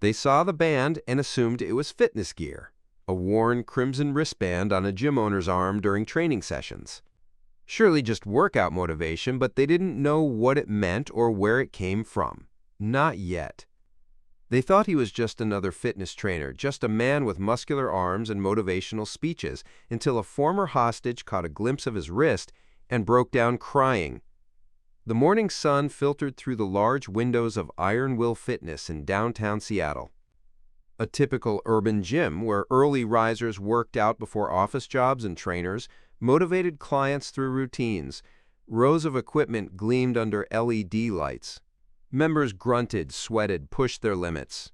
They saw the band and assumed it was fitness gear, a worn crimson wristband on a gym owner's arm during training sessions. Surely just workout motivation, but they didn't know what it meant or where it came from. Not yet. They thought he was just another fitness trainer, just a man with muscular arms and motivational speeches, until a former hostage caught a glimpse of his wrist and broke down crying. The morning sun filtered through the large windows of Iron Will Fitness in downtown Seattle. A typical urban gym where early risers worked out before office jobs and trainers motivated clients through routines. Rows of equipment gleamed under LED lights. Members grunted, sweated, pushed their limits.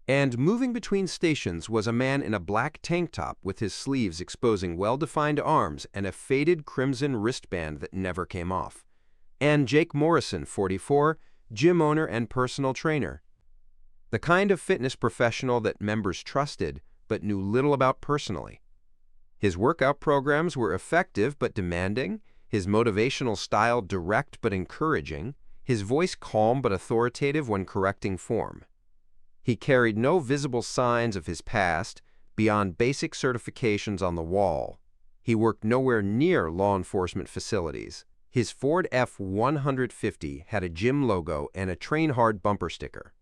And moving between stations was a man in a black tank top with his sleeves exposing well-defined arms and a faded crimson wristband that never came off. And Jake Morrison, 44, gym owner and personal trainer. The kind of fitness professional that members trusted but knew little about personally. His workout programs were effective but demanding, his motivational style direct but encouraging, his voice calm but authoritative when correcting form. He carried no visible signs of his past beyond basic certifications on the wall. He worked nowhere near law enforcement facilities. His Ford F-150 had a gym logo and a Train Hard bumper sticker.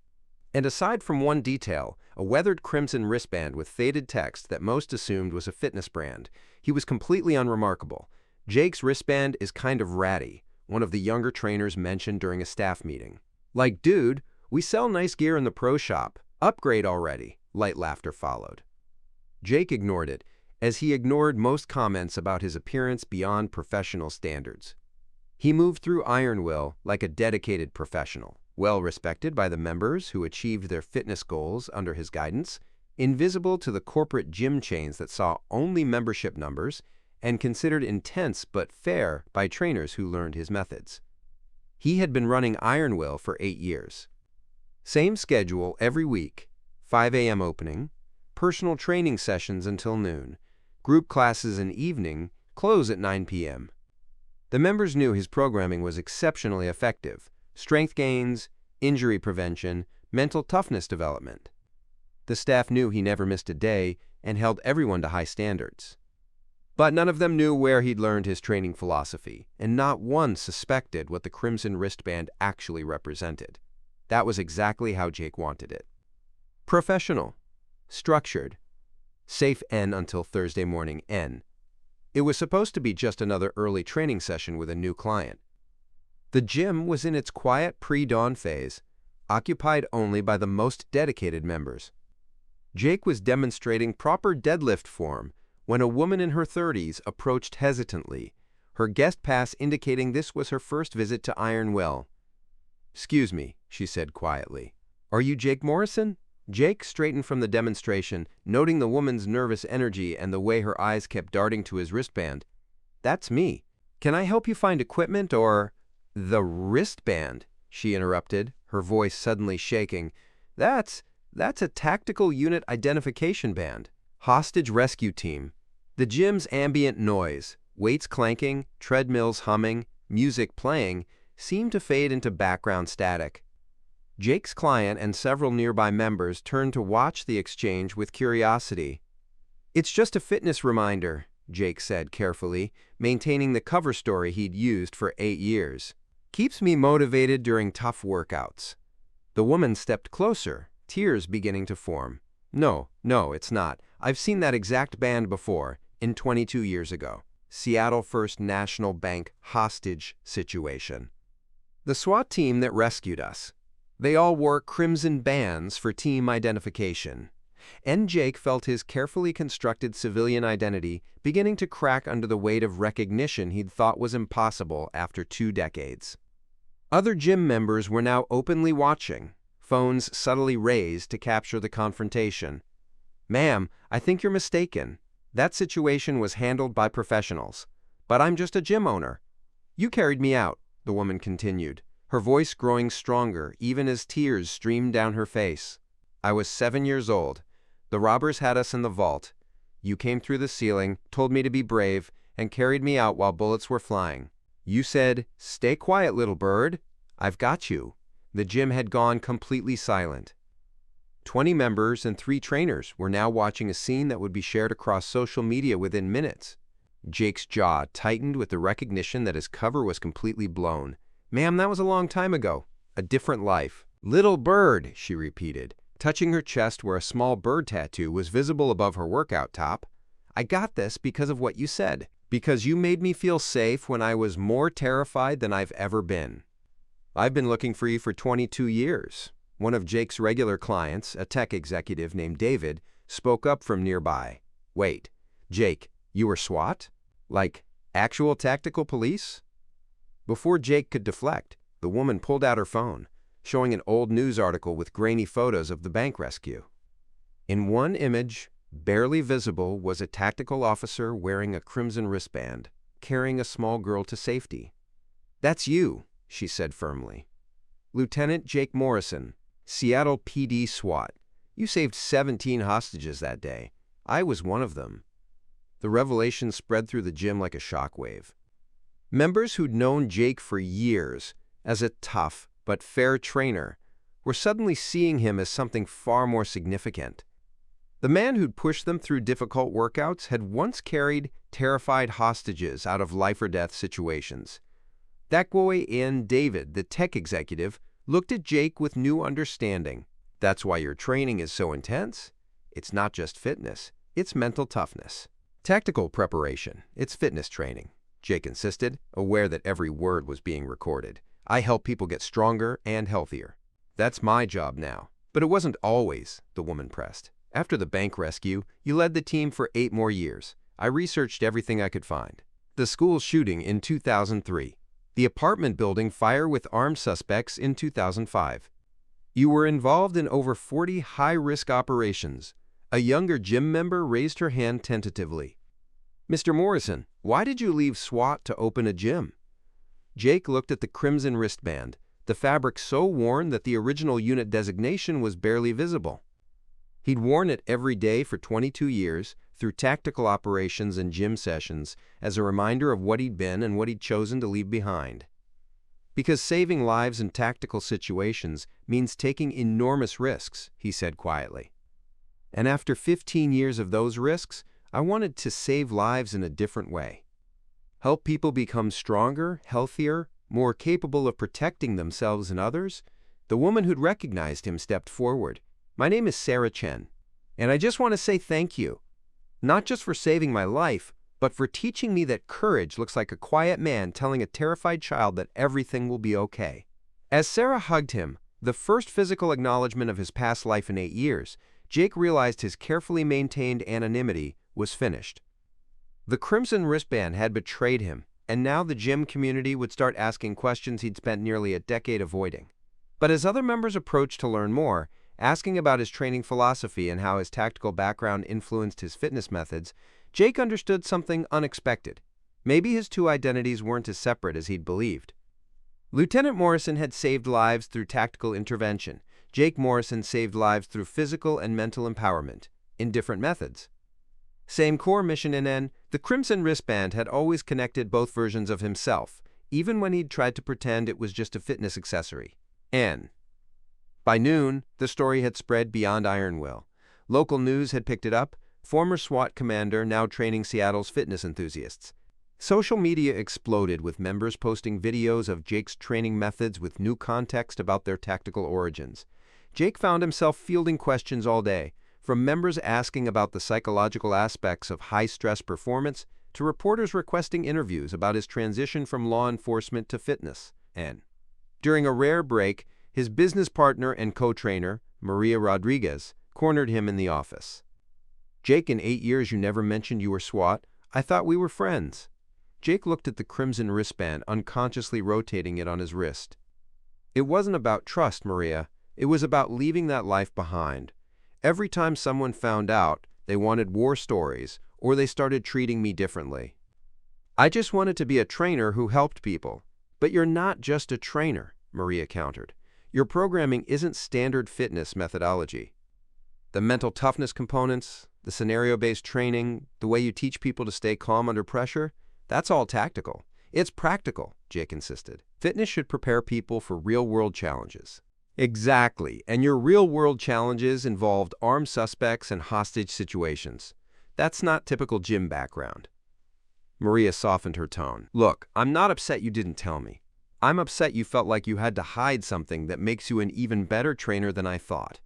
And aside from one detail, a weathered crimson wristband with faded text that most assumed was a fitness brand, he was completely unremarkable. Jake's wristband is kind of ratty, one of the younger trainers mentioned during a staff meeting. Like, dude, we sell nice gear in the pro shop. Upgrade already. Light laughter followed. Jake ignored it, as he ignored most comments about his appearance beyond professional standards. He moved through Iron Will like a dedicated professional, well respected by the members who achieved their fitness goals under his guidance, invisible to the corporate gym chains that saw only membership numbers, and considered intense but fair by trainers who learned his methods. He had been running Iron Will for 8 years. Same schedule every week, 5 a.m. opening, personal training sessions until noon, group classes in evening, close at 9 p.m. The members knew his programming was exceptionally effective: strength gains, injury prevention, mental toughness development. The staff knew he never missed a day and held everyone to high standards. But none of them knew where he'd learned his training philosophy, and not one suspected what the crimson wristband actually represented. That was exactly how Jake wanted it. Professional, structured, safe N until Thursday morning N. It was supposed to be just another early training session with a new client. The gym was in its quiet pre-dawn phase, occupied only by the most dedicated members. Jake was demonstrating proper deadlift form when a woman in her 30s approached hesitantly, her guest pass indicating this was her first visit to Iron Will. "Excuse me," she said quietly. "Are you Jake Morrison?" Jake straightened from the demonstration, noting the woman's nervous energy and the way her eyes kept darting to his wristband. "That's me. Can I help you find equipment or—" "The wristband," she interrupted, her voice suddenly shaking. That's a tactical unit identification band. Hostage rescue team." The gym's ambient noise, weights clanking, treadmills humming, music playing, seemed to fade into background static. Jake's client and several nearby members turned to watch the exchange with curiosity. "It's just a fitness reminder," Jake said carefully, maintaining the cover story he'd used for 8 years. "Keeps me motivated during tough workouts." The woman stepped closer, tears beginning to form. No, it's not. I've seen that exact band before, in 22 years ago. Seattle First National Bank hostage situation. The SWAT team that rescued us. They all wore crimson bands for team identification. And Jake felt his carefully constructed civilian identity beginning to crack under the weight of recognition he'd thought was impossible after 2 decades. Other gym members were now openly watching, phones subtly raised to capture the confrontation. "Ma'am, I think you're mistaken. That situation was handled by professionals. But I'm just a gym owner. You carried me out," the woman continued, her voice growing stronger even as tears streamed down her face. "I was 7 years old. The robbers had us in the vault. You came through the ceiling, told me to be brave, and carried me out while bullets were flying. You said, 'Stay quiet, little bird. I've got you.'" The gym had gone completely silent. 20 members and 3 trainers were now watching a scene that would be shared across social media within minutes. Jake's jaw tightened with the recognition that his cover was completely blown. "Ma'am, that was a long time ago. A different life." "Little bird," she repeated, touching her chest where a small bird tattoo was visible above her workout top. "I got this because of what you said. Because you made me feel safe when I was more terrified than I've ever been." "I've been looking for you for 22 years. One of Jake's regular clients, a tech executive named David, spoke up from nearby. "Wait, Jake, you were SWAT? Like, actual tactical police?" Before Jake could deflect, the woman pulled out her phone, showing an old news article with grainy photos of the bank rescue. In one image, barely visible, was a tactical officer wearing a crimson wristband, carrying a small girl to safety. "That's you," she said firmly. "Lieutenant Jake Morrison, Seattle PD SWAT. You saved 17 hostages that day. I was one of them." The revelation spread through the gym like a shockwave. Members who'd known Jake for years as a tough but fair trainer were suddenly seeing him as something far more significant. The man who'd pushed them through difficult workouts had once carried terrified hostages out of life-or-death situations. That boy in David, the tech executive, looked at Jake with new understanding. "That's why your training is so intense? It's not just fitness, it's mental toughness." "Tactical preparation, it's fitness training," Jake insisted, aware that every word was being recorded. "I help people get stronger and healthier. That's my job now." "But it wasn't always," the woman pressed. "After the bank rescue, you led the team for 8 more years. I researched everything I could find. The school shooting in 2003. The apartment building fire with armed suspects in 2005. You were involved in over 40 high-risk operations." A younger gym member raised her hand tentatively. "Mr. Morrison, why did you leave SWAT to open a gym?" Jake looked at the crimson wristband, the fabric so worn that the original unit designation was barely visible. He'd worn it every day for 22 years, through tactical operations and gym sessions, as a reminder of what he'd been and what he'd chosen to leave behind. "Because saving lives in tactical situations means taking enormous risks," he said quietly. "And after 15 years of those risks, I wanted to save lives in a different way. Help people become stronger, healthier, more capable of protecting themselves and others." The woman who'd recognized him stepped forward. "My name is Sarah Chen, and I just want to say thank you. Not just for saving my life, but for teaching me that courage looks like a quiet man telling a terrified child that everything will be okay." As Sarah hugged him, the first physical acknowledgement of his past life in 8 years, Jake realized his carefully maintained anonymity was finished. The crimson wristband had betrayed him, and now the gym community would start asking questions he'd spent nearly a decade avoiding. But as other members approached to learn more, asking about his training philosophy and how his tactical background influenced his fitness methods, Jake understood something unexpected. Maybe his two identities weren't as separate as he'd believed. Lieutenant Morrison had saved lives through tactical intervention. Jake Morrison saved lives through physical and mental empowerment, in different methods. Same core mission and the crimson wristband had always connected both versions of himself, even when he'd tried to pretend it was just a fitness accessory. By noon, the story had spread beyond Ironville. Local news had picked it up, former SWAT commander now training Seattle's fitness enthusiasts. Social media exploded with members posting videos of Jake's training methods with new context about their tactical origins. Jake found himself fielding questions all day, from members asking about the psychological aspects of high-stress performance to reporters requesting interviews about his transition from law enforcement to fitness. And during a rare break, his business partner and co-trainer, Maria Rodriguez, cornered him in the office. "Jake, in 8 years you never mentioned you were SWAT. I thought we were friends." Jake looked at the crimson wristband, unconsciously rotating it on his wrist. "It wasn't about trust, Maria. It was about leaving that life behind. Every time someone found out, they wanted war stories, or they started treating me differently. I just wanted to be a trainer who helped people." "But you're not just a trainer," Maria countered. "Your programming isn't standard fitness methodology. The mental toughness components, the scenario-based training, the way you teach people to stay calm under pressure, that's all tactical. It's practical," Jake insisted. "Fitness should prepare people for real-world challenges." Exactly, and your real-world challenges involved armed suspects and hostage situations. That's not typical gym background. Maria softened her tone. Look, I'm not upset you didn't tell me. I'm upset you felt like you had to hide something that makes you an even better trainer than I thought.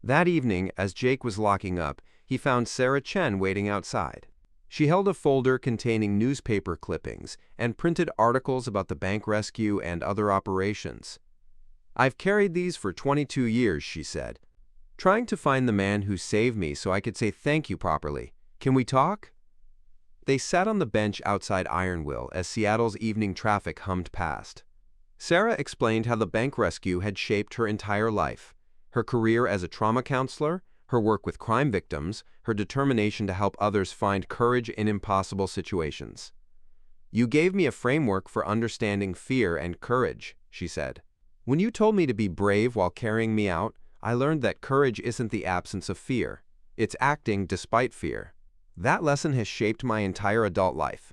That evening, as Jake was locking up, he found Sarah Chen waiting outside. She held a folder containing newspaper clippings and printed articles about the bank rescue and other operations. I've carried these for 22 years, she said, trying to find the man who saved me so I could say thank you properly. Can we talk? They sat on the bench outside Ironville as Seattle's evening traffic hummed past. Sarah explained how the bank rescue had shaped her entire life, her career as a trauma counselor, her work with crime victims, her determination to help others find courage in impossible situations. You gave me a framework for understanding fear and courage, she said. When you told me to be brave while carrying me out, I learned that courage isn't the absence of fear. It's acting despite fear. That lesson has shaped my entire adult life.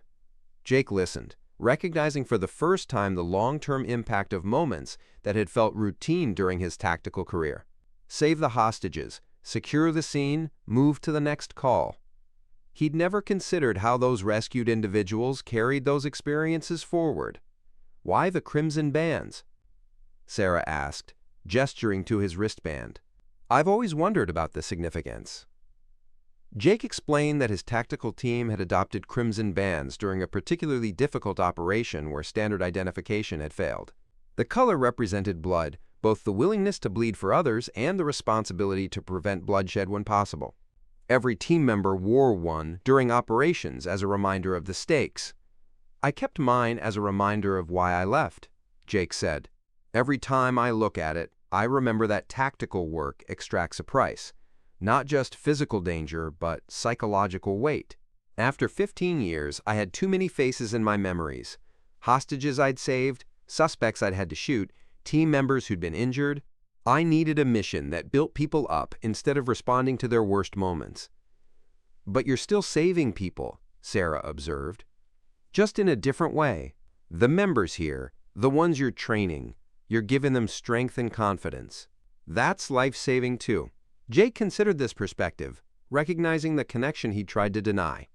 Jake listened, recognizing for the first time the long-term impact of moments that had felt routine during his tactical career. Save the hostages, secure the scene, move to the next call. He'd never considered how those rescued individuals carried those experiences forward. Why the crimson bands? Sarah asked, gesturing to his wristband. I've always wondered about the significance. Jake explained that his tactical team had adopted crimson bands during a particularly difficult operation where standard identification had failed. The color represented blood, both the willingness to bleed for others and the responsibility to prevent bloodshed when possible. Every team member wore one during operations as a reminder of the stakes. I kept mine as a reminder of why I left, Jake said. Every time I look at it, I remember that tactical work extracts a price. Not just physical danger, but psychological weight. After 15 years, I had too many faces in my memories. Hostages I'd saved, suspects I'd had to shoot, team members who'd been injured. I needed a mission that built people up instead of responding to their worst moments. But you're still saving people, Sarah observed. Just in a different way. The members here, the ones you're training, you're giving them strength and confidence. That's life-saving too. Jake considered this perspective, recognizing the connection he tried to deny.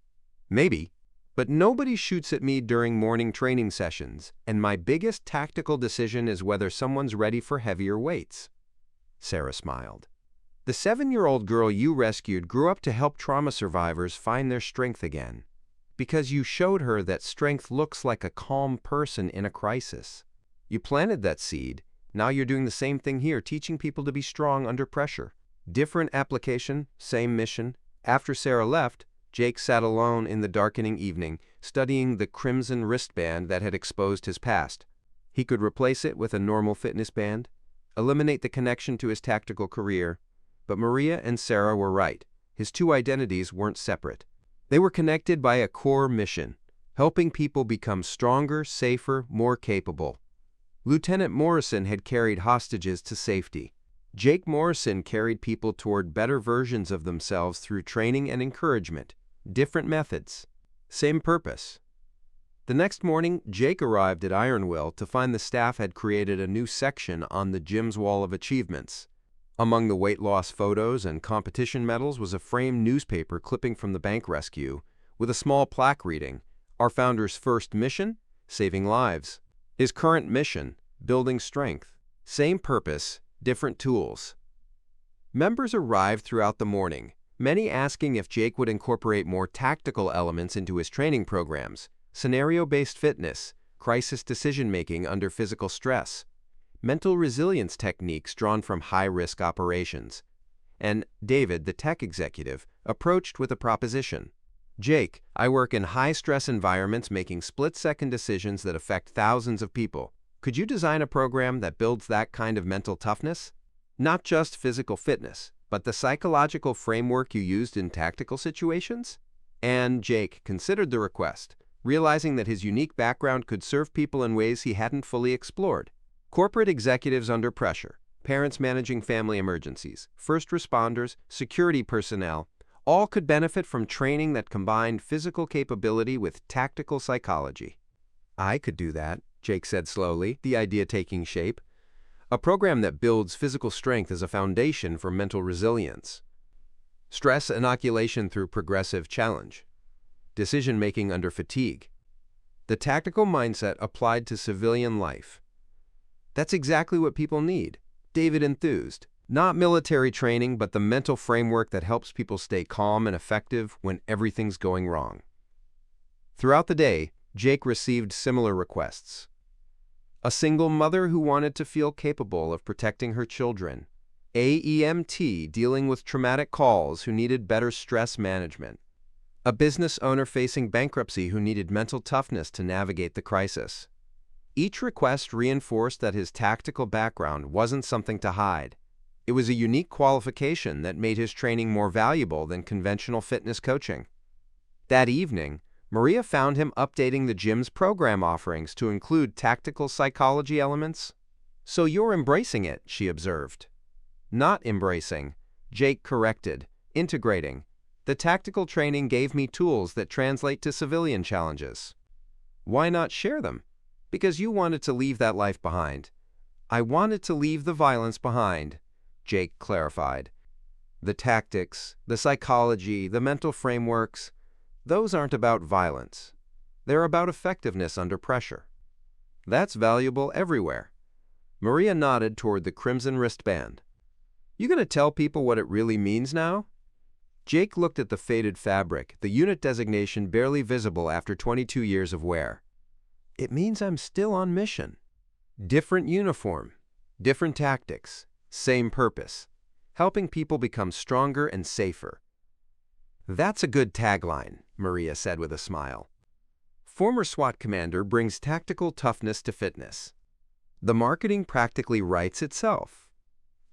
Maybe, but nobody shoots at me during morning training sessions, and my biggest tactical decision is whether someone's ready for heavier weights. Sarah smiled. The 7-year-old girl you rescued grew up to help trauma survivors find their strength again, because you showed her that strength looks like a calm person in a crisis. You planted that seed. Now you're doing the same thing here, teaching people to be strong under pressure. Different application, same mission. After Sarah left, Jake sat alone in the darkening evening, studying the crimson wristband that had exposed his past. He could replace it with a normal fitness band, eliminate the connection to his tactical career. But Maria and Sarah were right. His two identities weren't separate. They were connected by a core mission, helping people become stronger, safer, more capable. Lieutenant Morrison had carried hostages to safety. Jake Morrison carried people toward better versions of themselves through training and encouragement. Different methods. Same purpose. The next morning, Jake arrived at Ironville to find the staff had created a new section on the gym's wall of achievements. Among the weight loss photos and competition medals was a framed newspaper clipping from the bank rescue, with a small plaque reading, "Our founder's first mission? Saving lives." His current mission, building strength. Same purpose, different tools. Members arrived throughout the morning, many asking if Jake would incorporate more tactical elements into his training programs, scenario-based fitness, crisis decision-making under physical stress, mental resilience techniques drawn from high-risk operations. And David, the tech executive, approached with a proposition. Jake, I work in high-stress environments making split-second decisions that affect thousands of people. Could you design a program that builds that kind of mental toughness? Not just physical fitness, but the psychological framework you used in tactical situations? And Jake considered the request, realizing that his unique background could serve people in ways he hadn't fully explored. Corporate executives under pressure, parents managing family emergencies, first responders, security personnel, all could benefit from training that combined physical capability with tactical psychology. I could do that, Jake said slowly, the idea taking shape. a program that builds physical strength as a foundation for mental resilience. Stress inoculation through progressive challenge. Decision-making under fatigue. The tactical mindset applied to civilian life. That's exactly what people need, David enthused. Not military training, but the mental framework that helps people stay calm and effective when everything's going wrong. Throughout the day, Jake received similar requests. A single mother who wanted to feel capable of protecting her children. AEMT dealing with traumatic calls who needed better stress management. A business owner facing bankruptcy who needed mental toughness to navigate the crisis. Each request reinforced that his tactical background wasn't something to hide. It was a unique qualification that made his training more valuable than conventional fitness coaching. That evening, Maria found him updating the gym's program offerings to include tactical psychology elements. "So you're embracing it," she observed. "Not embracing," Jake corrected, "integrating. The tactical training gave me tools that translate to civilian challenges." "Why not share them?" "Because you wanted to leave that life behind." "I wanted to leave the violence behind," Jake clarified. "The tactics, the psychology, the mental frameworks, those aren't about violence. They're about effectiveness under pressure." "That's valuable everywhere." Maria nodded toward the crimson wristband. "You gonna tell people what it really means now?" Jake looked at the faded fabric, the unit designation barely visible after 22 years of wear. "It means I'm still on mission. Different uniform, different tactics, same purpose, helping people become stronger and safer." "That's a good tagline," Maria said with a smile. Former SWAT commander brings tactical toughness to fitness. The marketing practically writes itself.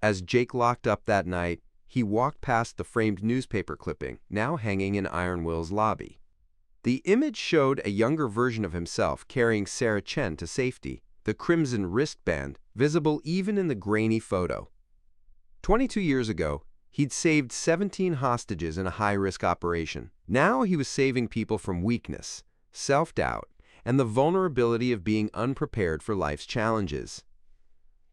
As Jake locked up that night, he walked past the framed newspaper clipping, now hanging in Iron Will's lobby. The image showed a younger version of himself carrying Sarah Chen to safety, the crimson wristband visible even in the grainy photo. 22 years ago, he'd saved 17 hostages in a high-risk operation. Now he was saving people from weakness, self-doubt, and the vulnerability of being unprepared for life's challenges.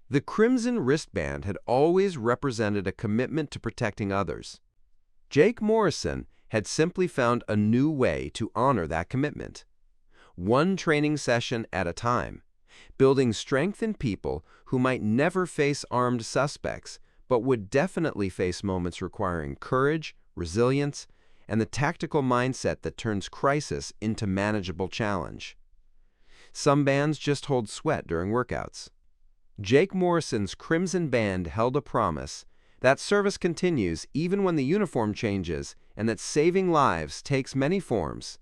The crimson wristband had always represented a commitment to protecting others. Jake Morrison had simply found a new way to honor that commitment. One training session at a time, building strength in people who might never face armed suspects, but would definitely face moments requiring courage, resilience, and the tactical mindset that turns crisis into manageable challenge. Some bands just hold sweat during workouts. Jake Morrison's crimson band held a promise that service continues even when the uniform changes and that saving lives takes many forms.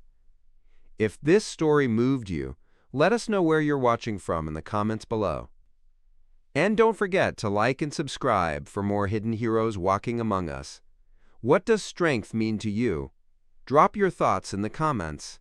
If this story moved you, let us know where you're watching from in the comments below. And don't forget to like and subscribe for more hidden heroes walking among us. What does strength mean to you? Drop your thoughts in the comments.